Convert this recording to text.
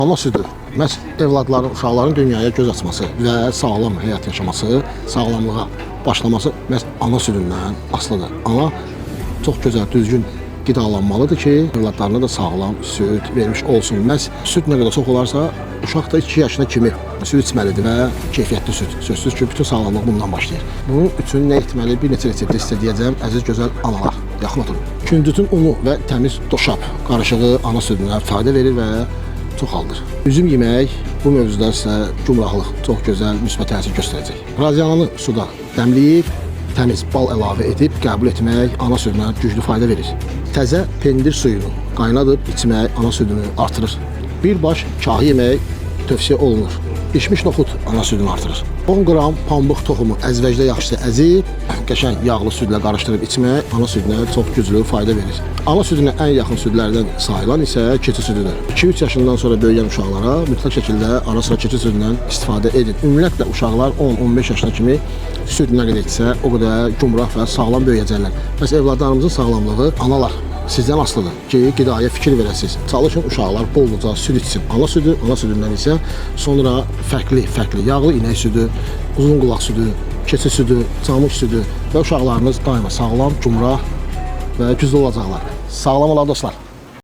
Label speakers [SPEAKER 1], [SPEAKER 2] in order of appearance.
[SPEAKER 1] Ana südü məhz evladların, uşaqların dünyaya göz açması və sağlam həyat yaşaması, sağlamlığa başlaması məhz ana südündən asılıdır. Ana çox gözəl, düzgün qidalanmalıdır ki, evladlarına da sağlam süd vermiş olsun. Məhz süd nə qədər çox olarsa, uşaq da 2 yaşına kimi süd içməlidir və keyfiyyətli süd. Sözsüz ki, bütün sağlamlıq bundan başlayır. Bunun üçün nə etməli? Bir neçə reseptdə sizə deyəcəm, əziz gözəl analar. Yaxın oturun. Kündütün unu və təmiz doşab qarışığı ana südünə fayda verir və çoxaldır. Üzüm yemək bu mövzuda sizə gümrahlıq, çox gözəl, müsbət təsir göstərəcək. Raziyananı suda dəmləyib, təmiz bal əlavə edib qəbul etmək ana südünə güclü fayda verir. Təzə pendir suyunu qaynadıb içmək ana südünü artırır. Bir baş kahı yemək tövsiyə olunur. Pişmiş noxud ana südünü artırır. 10 qram pambıq toxumu əzvəcdə yaxşıca əzib, qəşəng yağlı südlə qarışdırıb içmək ana südünə çox güclü fayda verir. Ana südünə ən yaxın südlərdən sayılan isə keçi südüdür. 2-3 yaşından sonra böyüyən uşaqlara mütləq şəkildə ara sıra keçi südündən istifadə edin. Ümumiyyətlə uşaqlar 10-15 yaşına kimi süd nə qədər etsə, o qədər gümrah və sağlam böyüyəcəklər. Bəs evladlarımızın sağlamlığı analar sizdən asılıdır ki, qidaya fikir verəsiniz. Çalışın uşaqlar bolluca süd içsin. Ana südündən isə sonra fərqli yağlı inək südü, uzun qulaq südü, keçi südü, camış südü və uşaqlarınız daima sağlam, gümrah və güclü olacaqlar. Sağlam olun dostlar.